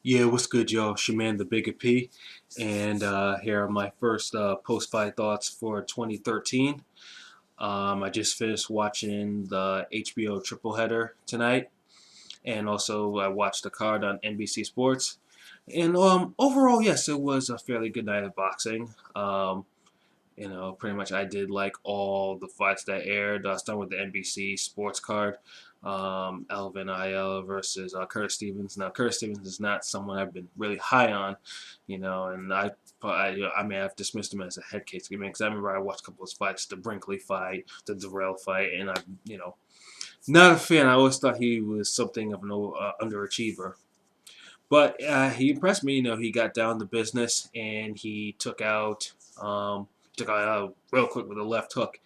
Yeah, what's good, y'all? Shaman the Bigga P, and here are my first post-fight thoughts for 2013. I just finished watching the HBO Tripleheader tonight, and also I watched the card on NBC Sports. And overall, yes, it was a fairly good night of boxing. Pretty much I did like all the fights that aired. Starting with the NBC Sports card, Alvin Ayala versus Curtis Stevens. Now, Curtis Stevens is not someone I've been really high on, and I may have dismissed him as a head case because I remember I watched a couple of his fights, the Brinkley fight, the Durrell fight, and I'm not a fan. I always thought he was something of an underachiever. But he impressed me. He got down to business and he took out real quick with a left hook.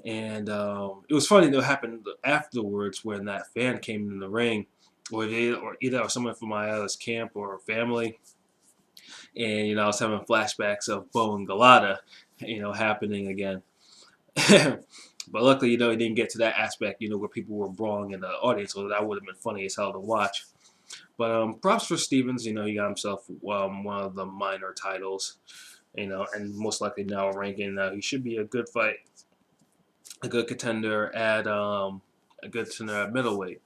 And it was funny that happened afterwards when that fan came in the ring, or either someone from my other's camp or family, and I was having flashbacks of Bo and Galata, happening again. But luckily, he didn't get to that aspect, where people were brawling in the audience, so that would have been funny as hell to watch. But props for Stevens. He got himself one of the minor titles, and most likely now ranking. He should be a good fight, a good contender at middleweight.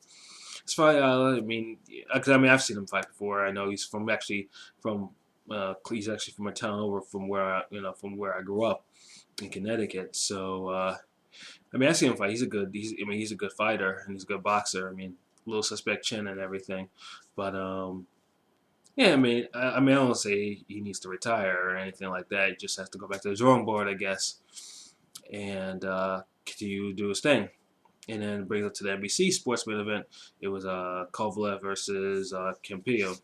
It's probably, I've seen him fight before. I know he's from he's actually from a town over from where I grew up in Connecticut. So I've seen him fight. He's a good fighter and he's a good boxer. Little suspect chin and everything, but yeah, I don't say he needs to retire or anything like that. He just has to go back to the drawing board, I guess, and continue to do his thing. And then brings us to the NBC Sports main event. It was Kovalev versus Campillo.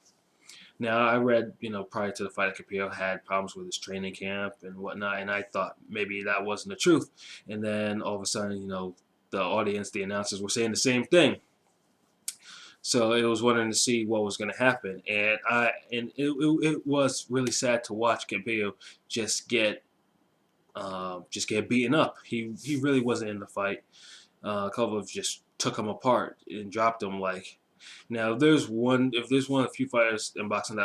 Now, I read, prior to the fight, Campillo had problems with his training camp and whatnot, and I thought maybe that wasn't the truth. And then all of a sudden, the audience, the announcers were saying the same thing. So it was wondering to see what was going to happen, and it was really sad to watch Campillo just get beaten up. He really wasn't in the fight. Kovalev just took him apart and dropped him like. Now, if there's one of the few fighters in boxing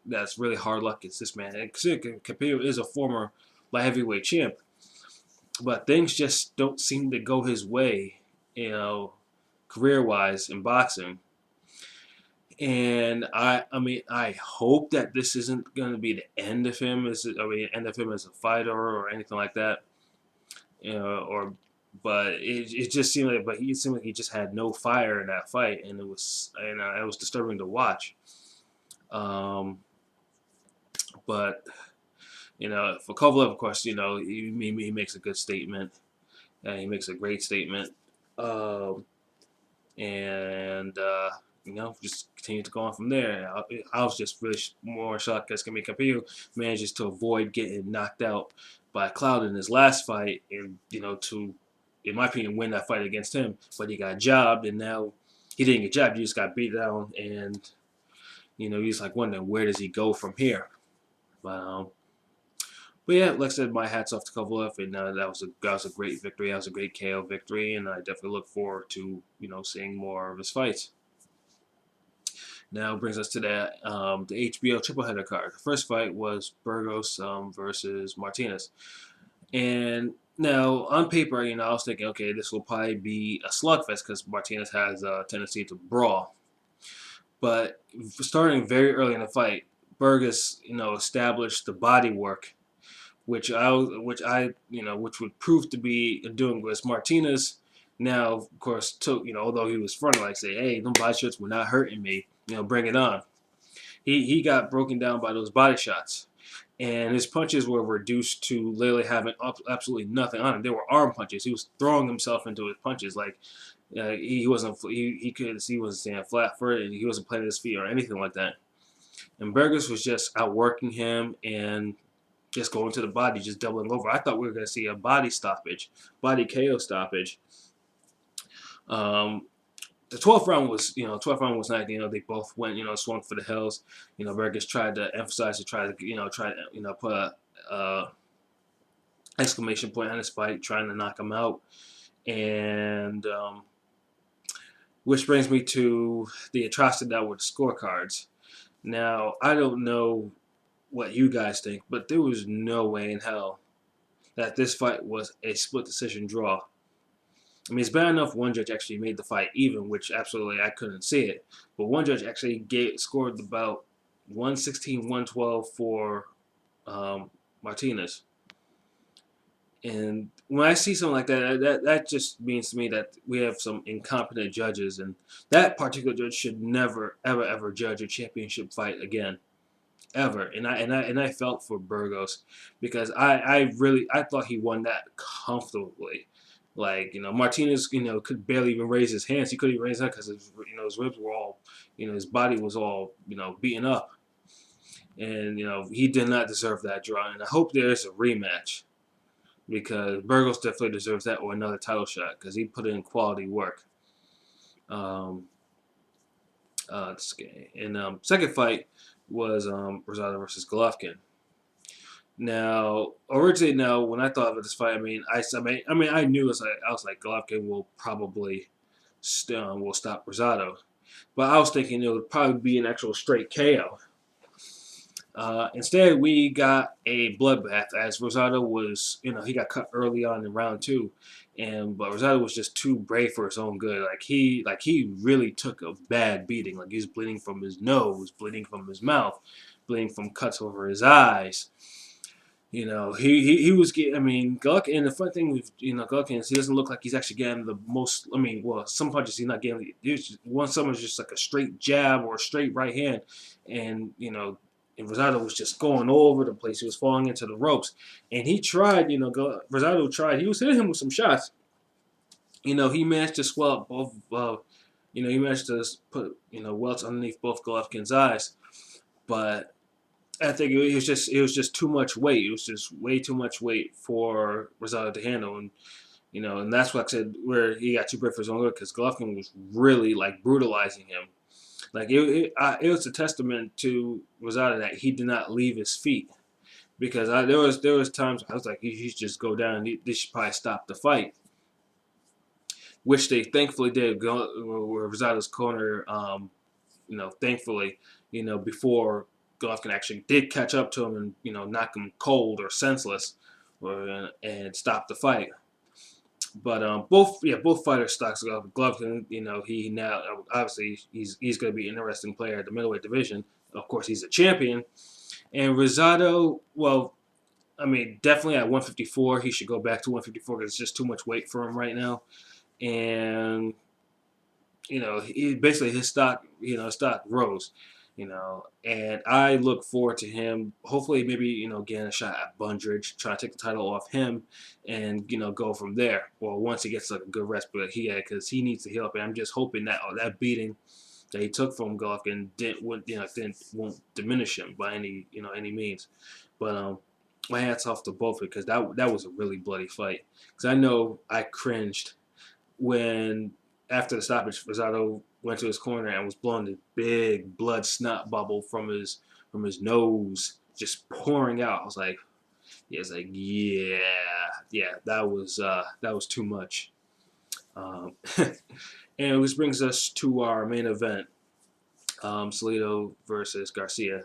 that's really hard luck, it's this man. And Campillo is a former light heavyweight champ, but things just don't seem to go his way, career-wise in boxing. And I hope that this isn't going to be the end of him as a fighter or anything like that. But it just seemed like, he just had no fire in that fight, and it was disturbing to watch. But for Kovalev, of course, he makes a good statement, and he makes a great statement, and just continue to go on from there. I was just really more shocked because Campillo manages to avoid getting knocked out by Cloud in his last fight, and to, in my opinion, win that fight against him. But he got jobbed, and now he didn't get jobbed. He just got beat down, and he's like wondering where does he go from here. But yeah, like I said, my hats off to Kovalev, and that was a great victory. That was a great KO victory, and I definitely look forward to seeing more of his fights. Now brings us to the HBO Tripleheader card. The first fight was Burgos versus Martinez, and now on paper, I was thinking, okay, this will probably be a slugfest because Martinez has a tendency to brawl. But starting very early in the fight, Burgos, established the body work, which would prove to be doing was Martinez. Now, of course, took although he was fronting like say, hey, them body shots were not hurting me, bring it on. He got broken down by those body shots, and his punches were reduced to literally having absolutely nothing on him. They were arm punches. He was throwing himself into his punches like he wasn't standing flat-footed. He wasn't planting his feet or anything like that. And Burgos was just outworking him and just going to the body, just doubling over. I thought we were going to see a body KO stoppage. The 12th round was nice. They both went, swung for the hills. Burgos tried to emphasize to try to put a exclamation point on his fight, trying to knock him out. And which brings me to the atrocity that were the scorecards. Now, I don't know what you guys think, but there was no way in hell that this fight was a split decision draw. I mean, it's bad enough one judge actually made the fight even, which absolutely I couldn't see it. But one judge actually scored about 116, 112 for Martinez. And when I see something like that, that just means to me that we have some incompetent judges, and that particular judge should never, ever, ever judge a championship fight again, ever. And I felt for Burgos because I thought he won that comfortably. Like, Martinez, could barely even raise his hands. He couldn't even raise that because his ribs were all, his body was all, beaten up, and he did not deserve that draw. And I hope there is a rematch because Burgos definitely deserves that or another title shot because he put in quality work. Um, and second fight was Rosado versus Golovkin. Now, originally, when I thought of this fight, I knew I was like Golovkin will probably will stop Rosado, but I was thinking it would probably be an actual straight KO. Instead, we got a bloodbath as Rosado was, he got cut early on in round two, but Rosado was just too brave for his own good. He really took a bad beating. Like, he was bleeding from his nose, bleeding from his mouth, bleeding from cuts over his eyes. He was getting. I mean, Golovkin. And the fun thing with Golovkin is he doesn't look like he's actually getting the most. I mean, well, some punches he's not getting. Someone's just like a straight jab or a straight right hand, and and Rosado was just going all over the place. He was falling into the ropes. And he tried, Rosado tried. He was hitting him with some shots. He managed to swell up both, he managed to put, welts underneath both Golovkin's eyes. But I think it was just too much weight. It was just way too much weight for Rosado to handle. And that's what I said where he got too brave for his own good because Golovkin was really, like, brutalizing him. Like, it was a testament to Rosado that he did not leave his feet because there was times I was like, he should just go down. They should probably stop the fight, which they thankfully did. Where Rosado's corner, thankfully, before Golovkin actually did catch up to him and knock him cold or senseless, and stop the fight. But both fighters stocks Golovkin. He now obviously he's going to be an interesting player at the middleweight division. Of course, he's a champion. And Rosado, well, I mean, definitely at 154, he should go back to 154 because it's just too much weight for him right now. And basically his stock rose. And I look forward to him. Hopefully, maybe getting a shot at Bundridge, trying to take the title off him, and go from there. Well, once he gets like a good rest, but because he needs to heal up, and I'm just hoping that that beating that he took from Golovkin won't diminish him by any means. But my hats off to both because that was a really bloody fight. Because I know I cringed when after the stoppage, Rosado went to his corner and was blowing a big blood snot bubble from his nose, just pouring out. I was like, yeah, that was too much. And this brings us to our main event, Salido versus Garcia.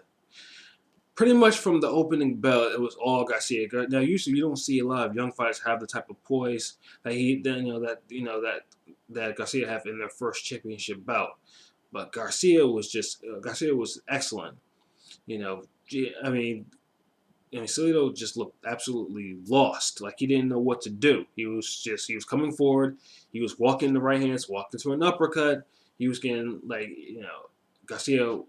Pretty much from the opening bell, it was all Garcia. Now, usually you don't see a lot of young fighters have the type of poise that Garcia have in their first championship bout. But Garcia was excellent. Salido just looked absolutely lost. Like he didn't know what to do. He was coming forward. He was walking the right hands, walked into an uppercut. He was getting Garcia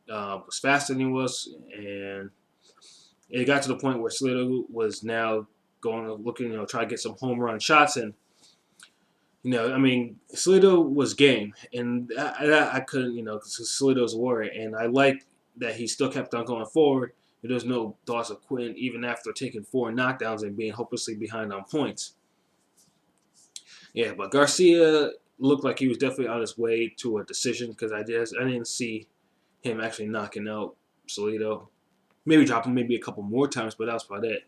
was faster than he was, and it got to the point where Salido was now looking, try to get some home run shots in. Salido was game, and I couldn't, because Salido's a warrior, and I like that he still kept on going forward. There was no thoughts of quitting, even after taking 4 knockdowns and being hopelessly behind on points. Yeah, but Garcia looked like he was definitely on his way to a decision because I didn't see him actually knocking out Salido. Maybe dropping maybe a couple more times, but that was about it.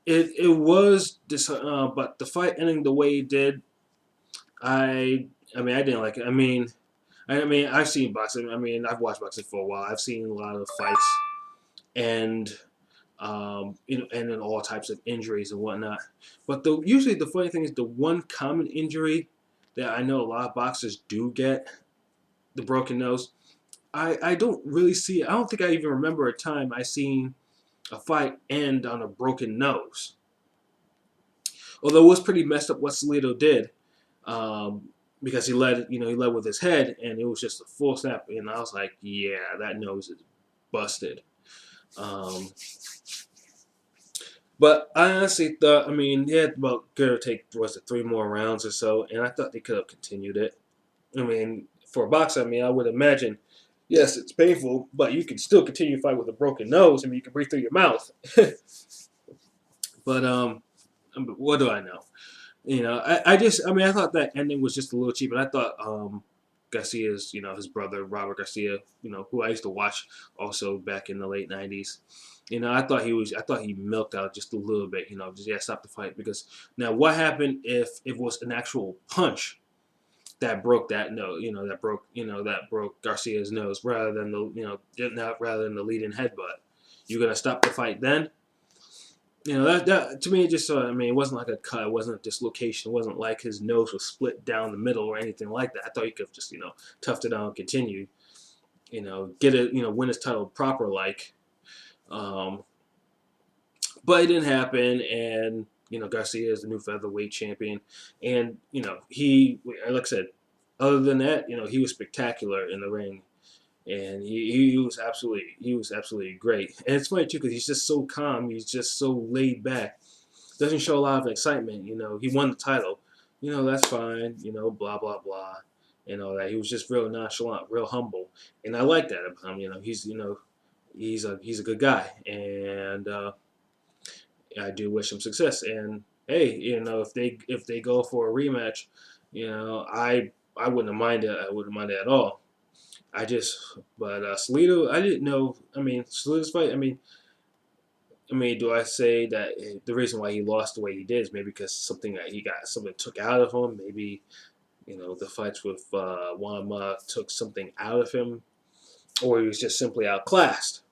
It was this, but the fight ending the way it did, I didn't like it. I mean, I've seen boxing. I mean, I've watched boxing for a while. I've seen a lot of fights, and and then all types of injuries and whatnot. But usually the funny thing is the one common injury that I know a lot of boxers do get, the broken nose. I don't really see. I don't think I even remember a time I seen a fight end on a broken nose. Although it was pretty messed up what Salido did, um, because he led with his head, and it was just a full snap. And I was like, yeah, that nose is busted. Um, but I honestly thought, I mean, he had about give or take, was it 3 more rounds or so, and I thought they could have continued it. I mean, for a boxer, I mean, I would imagine, yes, it's painful, but you can still continue to fight with a broken nose. I mean, you can breathe through your mouth. But what do I know? I mean, I thought that ending was just a little cheap, and I thought Garcia's, his brother Robert Garcia, who I used to watch also back in the late '90s. I thought he milked out just a little bit, just stop the fight because now what happened if it was an actual punch that broke that nose, that broke Garcia's nose rather than rather than the leading headbutt. You're gonna stop the fight then? That to me it just I mean it wasn't like a cut, it wasn't a dislocation, it wasn't like his nose was split down the middle or anything like that. I thought he could have just toughed it out and continued, get it, win his title proper like, um, but it didn't happen, and Garcia is the new featherweight champion, and he like I said, other than that, he was spectacular in the ring. And he was absolutely great. And it's funny too because he's just so calm. He's just so laid back. Doesn't show a lot of excitement. He won the title. That's fine. Blah blah blah, and all that. He was just real nonchalant, real humble, and I like that about him. He's a good guy, and I do wish him success. And hey, if they go for a rematch, I wouldn't mind it. I wouldn't mind it at all. But Salido, I didn't know. I mean, Salido's fight. Do I say that the reason why he lost the way he did is maybe because something took out of him? Maybe the fights with Wama took something out of him, or he was just simply outclassed.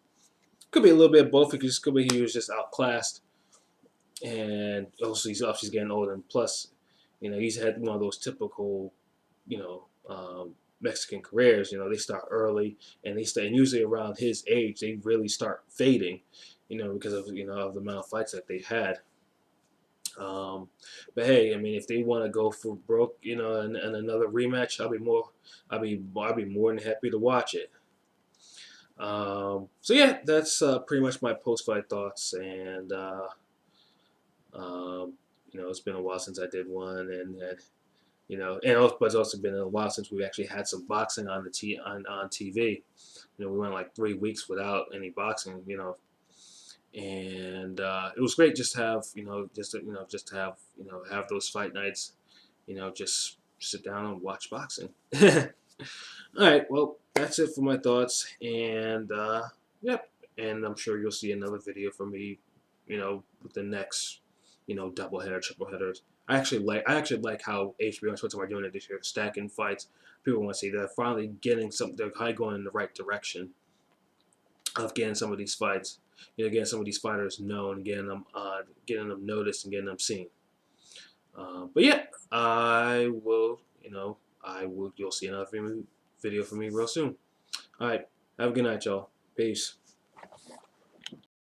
Could be a little bit of both. Could be he was just outclassed, and also he's obviously getting older, and plus, he's had one of those typical, you know. Mexican careers, they start early and they stay. And usually around his age, they really start fading, because of of the amount of fights that they've had. But hey, I mean, if they want to go for broke, and another rematch, I'll be more than happy to watch it. So yeah, that's pretty much my post-fight thoughts, and it's been a while since I did one, and but it's also been a while since we've actually had some boxing on on TV. We went like 3 weeks without any boxing. And it was great just to have have those fight nights. Just sit down and watch boxing. All right, well that's it for my thoughts, and yep, and I'm sure you'll see another video from me, with the next double header, triple headers. I actually like how HBO and Sports are doing it this year, stacking fights. People want to see they're finally getting they're going in the right direction of getting some of these fights, getting some of these fighters known, getting them noticed, and getting them seen. But yeah, you'll see another video from me real soon. All right, have a good night, y'all. Peace.